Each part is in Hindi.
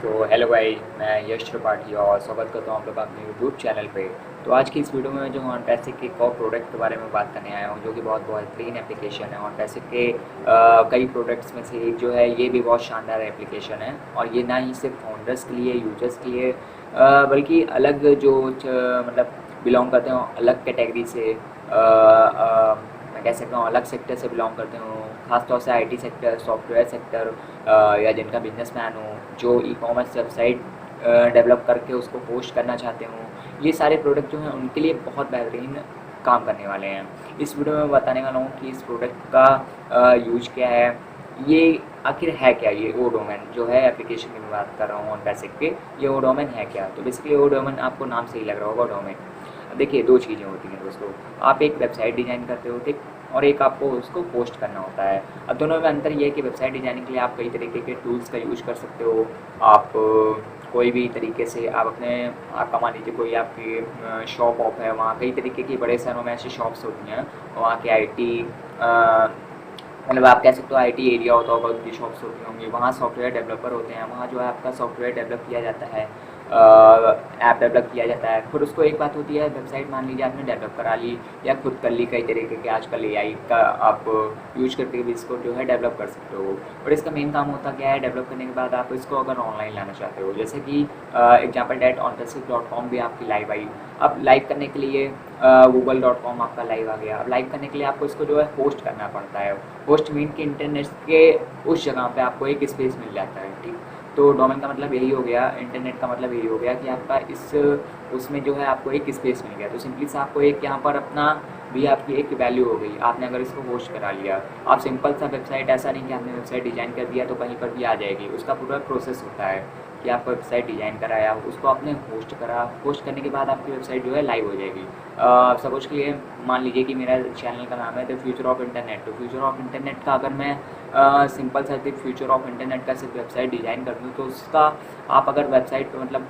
हेलो गाइस, मैं यश त्रिपाठी और स्वागत करता हूँ आप लोग अपने यूट्यूब चैनल पे। तो आज की इस वीडियो में जो ऑनटैसिक के कॉ प्रोडक्ट के बारे में बात करने आया हूँ, जो कि बहुत बेहतरीन एप्लीकेशन है। ऑनटैसिक के कई प्रोडक्ट्स में से एक जो है, ये भी बहुत शानदार एप्लीकेशन है। और ये ना ही सिर्फ फाउंडर्स के लिए, यूजर्स के लिए, बल्कि अलग जो मतलब बिलोंग करते हो अलग कैटेगरी से, मैं कह सकता हूँ अलग सेक्टर से बिलोंग करते हूँ, खासतौर से आईटी सेक्टर, सॉफ्टवेयर सेक्टर, या जिनका बिजनेसमैन हो, जो ई कॉमर्स वेबसाइट डेवलप करके उसको पोस्ट करना चाहते हो, ये सारे प्रोडक्ट जो हैं उनके लिए बहुत बेहतरीन काम करने वाले हैं। इस वीडियो में बताने वाला हूँ कि इस प्रोडक्ट का यूज क्या है, ये आखिर है क्या। ये ओ डोमेन जो है एप्लीकेशन की मैं बात कर रहा हूँ ऑनटैसिक के, ये ओ डोमेन है क्या। तो बेसिकली ओ डोमेन आपको नाम से ही लग रहा होगा, डोमेन। देखिए, दो चीज़ें होती हैं दोस्तों, आप एक वेबसाइट डिज़ाइन करते हो, ठीक, और एक आपको उसको पोस्ट करना होता है। अब दोनों में अंतर ये है कि वेबसाइट डिज़ाइनिंग के लिए आप कई तरीके के टूल्स का यूज़ कर सकते हो। आप कोई भी तरीके से आप अपने, आपका मान लीजिए कोई आपकी शॉप ऑप है, वहाँ कई तरीके की बड़े शहरों में ऐसी शॉप्स होती हैं, वहाँ के आईटी, मतलब आप कह सकते हो आईटी एरिया होता होगा, उनकी शॉप्स होती होंगी, वहाँ सॉफ्टवेयर डेवलपर होते हैं, वहाँ जो है आपका सॉफ्टवेयर डेवलप किया जाता है, ऐप डेवलप किया जाता है। फिर उसको एक बात होती है, वेबसाइट मान लीजिए आपने डेवलप करा ली या खुद कर ली, कई तरीके के आजकल एआई का आप यूज करके भी इसको जो है डेवलप कर सकते हो। और इसका मेन काम होता क्या है, डेवलप करने के बाद आप इसको अगर ऑनलाइन लाना चाहते हो, जैसे कि एग्जाम्पल डेट ऑनटैसिक.com भी आपकी लाइव आई। अब लाइव करने के लिए google.com आपका लाइव आ गया। अब लाइव करने के लिए आपको इसको जो है होस्ट करना पड़ता है। होस्ट मीन कि इंटरनेट के उस जगह पे आपको एक स्पेस मिल जाता है, ठीक। तो डोमेन का मतलब यही हो गया, इंटरनेट का मतलब यही हो गया कि आपका इस उसमें जो है आपको एक स्पेस मिल गया। तो सिंपली से आपको एक यहाँ पर अपना भी आपकी एक वैल्यू हो गई, आपने अगर इसको होस्ट करा लिया। आप सिंपल सा वेबसाइट, ऐसा नहीं कि आपने वेबसाइट डिज़ाइन कर दिया तो कहीं पर भी आ जाएगी, उसका पूरा प्रोसेस होता है कि आपको वेबसाइट डिज़ाइन कराया, उसको आपने होस्ट करा, होस्ट करने के बाद आपकी वेबसाइट जो है लाइव हो जाएगी। सपोज के लिए मान लीजिए कि मेरा चैनल का नाम है द फ्यूचर ऑफ इंटरनेट। तो फ्यूचर ऑफ इंटरनेट का अगर मैं सिंपल सा फ्यूचर ऑफ इंटरनेट का सिर्फ वेबसाइट डिज़ाइन कर दूँ, तो उसका आप अगर वेबसाइट पर मतलब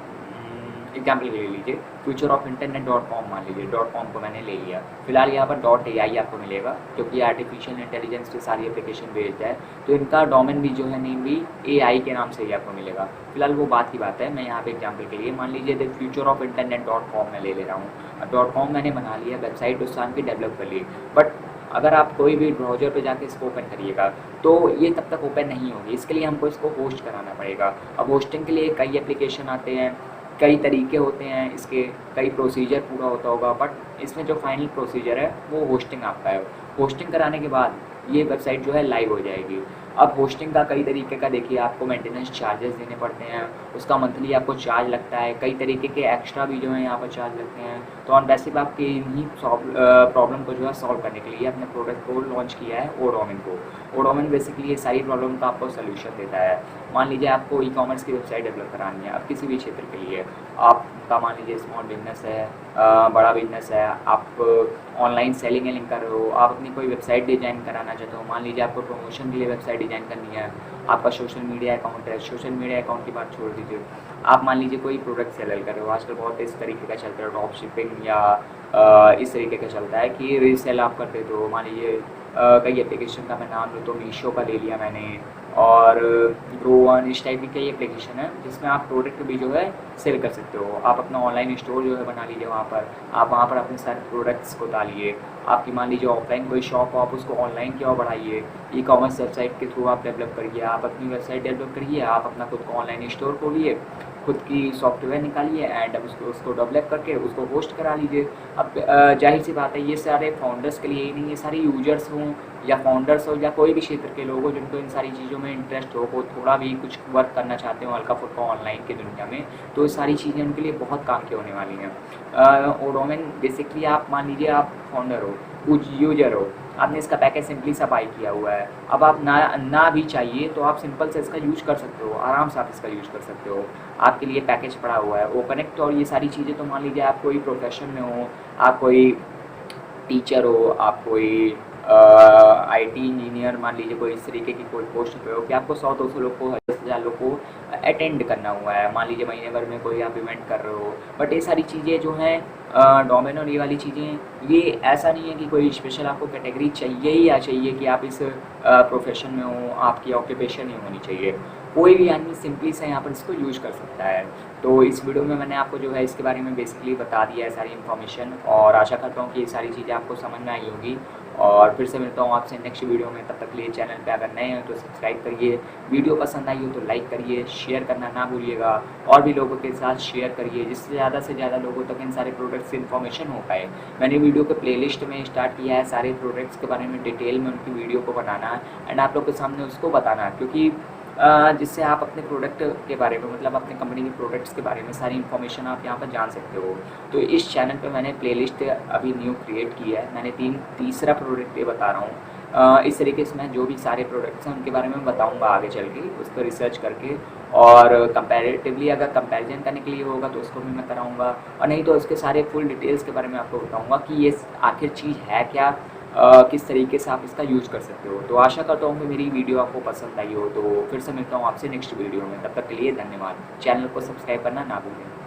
एग्जाम्पल ले लीजिए, फ्यूचर ऑफ इंटरनेट .com मान लीजिए, .com को मैंने ले लिया। फिलहाल यहाँ पर .ai आपको मिलेगा, क्योंकि आर्टिफिशियल इंटेलिजेंस की सारी एप्लीकेशन बेस्ड है, तो इनका डोमेन भी जो है नेम भी AI के नाम से ही आपको मिलेगा। फिलहाल वो बात की बात है, मैं यहाँ पे एग्जाम्पल के लिए मान लीजिए the future of internet .com मैं ले रहा हूँ। अब .com मैंने बना लिया, वेबसाइट उस नाम की डेवलप कर ली, बट अगर आप कोई भी ब्राउज़र पे जाके इसको ओपन करिएगा तो ये तब तक ओपन नहीं होगी। इसके लिए हमको इसको होस्ट कराना पड़ेगा। अब होस्टिंग के लिए कई एप्लीकेशन आते हैं, कई तरीके होते हैं इसके, कई प्रोसीजर पूरा होता होगा, बट इसमें जो फाइनल प्रोसीजर है वो होस्टिंग आपका है। होस्टिंग कराने के बाद ये वेबसाइट जो है लाइव हो जाएगी। अब होस्टिंग का कई तरीके का देखिए, आपको मेंटेनेंस चार्जेस देने पड़ते हैं, उसका मंथली आपको चार्ज लगता है, कई तरीके के एक्स्ट्रा भी जो है यहाँ पर चार्ज लगते हैं। तो ऑन बेसिक आपकी इन्हीं प्रॉब्लम को जो है सॉल्व करने के लिए अपने प्रोडक्ट को लॉन्च किया है ओडोमिन को। ओडोमिन बेसिकली ये सारी प्रॉब्लम का आपको सोल्यूशन देता है। मान लीजिए आपको ई कॉमर्स की वेबसाइट डेवलप करानी है, अब किसी भी क्षेत्र के लिए, आपका मान लीजिए स्मॉल बिजनेस है, बड़ा बिजनेस है, आप ऑनलाइन सेलिंग एलिंग कर रहे हो, आप अपनी कोई वेबसाइट डिज़ाइन कराना चाहते हो, मान लीजिए आपको प्रमोशन के लिए वेबसाइट डिज़ाइन करनी है, आपका सोशल मीडिया अकाउंट है, सोशल मीडिया अकाउंट की बात छोड़ दीजिए, आप मान लीजिए कोई प्रोडक्ट सेल कर रहे हो, आजकल बहुत इस तरीके का चलता है ड्रॉप शिपिंग, या इस तरीके का चलता है कि रीसेल आप करते हो। मान लीजिए कई एप्लीकेशन का मैं नाम लूँ तो मीशो का ले लिया मैंने, और ग्रोवन, इस टाइप की कई एप्लीकेशन है जिसमें आप प्रोडक्ट भी जो है सेल कर सकते हो। आप अपना ऑनलाइन स्टोर जो है बना लीजिए, वहाँ पर आप वहाँ पर अपने सारे प्रोडक्ट्स को डालिए। आपकी मान लीजिए ऑफलाइन कोई शॉप हो, आप उसको ऑनलाइन की ओर बढ़ाइए, ई कॉमर्स वेबसाइट के थ्रू आप डेवलप करिए, आप अपनी वेबसाइट डेवलप करिए, आप अपना खुद को ऑनलाइन स्टोर खोलिए, खुद की सॉफ्टवेयर निकालिए एंड उसको डेवलप करके उसको होस्ट करा लीजिए। अब जाहिर सी बात है, ये सारे फाउंडर्स के लिए ही नहीं, ये सारे यूजर्स हों या फाउंडर्स हो या कोई भी क्षेत्र के लोग हो जिनको इन सारी चीज़ों में इंटरेस्ट हो, वो थोड़ा भी कुछ वर्क करना चाहते हो हल्का फुल्का ऑनलाइन की दुनिया में, तो ये सारी चीज़ें उनके लिए बहुत काम की होने वाली हैं। ओडोमेन बेसिकली आप मान लीजिए आप फाउंडर हो, कुछ यूजर हो, आपने इसका पैकेज सिंपली सा बाई किया हुआ है। अब आप ना भी चाहिए तो आप सिंपल से इसका यूज कर सकते हो, आराम से आप इसका यूज कर सकते हो, आपके लिए पैकेज पड़ा हुआ है। वो कनेक्ट और ये सारी चीज़ें, तो मान लीजिए आप कोई प्रोफेशन में हो, आप कोई टीचर हो, आप कोई आईटी इंजीनियर, मान लीजिए कोई इस तरीके की कोई पोस्ट पे हो कि आपको 100-200 लोग को 10,000 लोग को अटेंड करना हुआ है। मान लीजिए महीने भर में कोई आप इवेंट कर रहे हो, बट ये सारी चीज़ें जो हैं डोमेन और ये वाली चीज़ें, ये ऐसा नहीं है कि कोई स्पेशल आपको कैटेगरी चाहिए ही या चाहिए कि आप इस प्रोफेशन में हो, आपकी ऑक्यूपेशन ही होनी चाहिए। कोई भी आदमी सिंपली से यहाँ पर इसको यूज कर सकता है। तो इस वीडियो में मैंने आपको जो है इसके बारे में बेसिकली बता दिया है सारी इन्फॉर्मेशन, और आशा करता हूँ कि ये सारी चीज़ें आपको समझ में आई होगी। और फिर से मिलता हूँ आपसे नेक्स्ट वीडियो में, तब तक के लिए चैनल पे अगर नए हैं तो सब्सक्राइब करिए, वीडियो पसंद आई हो तो लाइक करिए, शेयर करना ना भूलिएगा, और भी लोगों के साथ शेयर करिए जिससे ज़्यादा से ज़्यादा लोगों तक इन सारे प्रोडक्ट्स की इन्फॉर्मेशन हो पाए। मैंने वीडियो के प्लेलिस्ट में स्टार्ट किया है सारे प्रोडक्ट्स के बारे में डिटेल में उनकी वीडियो को बनाना है एंड आप लोग के सामने उसको बताना है, क्योंकि जिससे आप अपने प्रोडक्ट के बारे में, मतलब अपने कंपनी के प्रोडक्ट्स के बारे में सारी इन्फॉर्मेशन आप यहाँ पर जान सकते हो। तो इस चैनल पे मैंने प्लेलिस्ट अभी न्यू क्रिएट की है, मैंने तीसरा प्रोडक्ट ये बता रहा हूँ। इस तरीके से मैं जो भी सारे प्रोडक्ट्स हैं उनके बारे में बताऊँगा आगे चल के, उस पर रिसर्च करके, और कंपैरेटिवली अगर कंपैरिजन करने के लिए होगा तो उसको भी मैं कराऊँगा, और नहीं तो उसके सारे फुल डिटेल्स के बारे में आपको बताऊँगा कि ये आखिर चीज़ है क्या, किस तरीके से आप इसका यूज़ कर सकते हो। तो आशा करता हूँ कि मेरी वीडियो आपको पसंद आई हो। तो फिर से मिलता हूँ आपसे नेक्स्ट वीडियो में, तब तक के लिए धन्यवाद। चैनल को सब्सक्राइब करना ना भूलें।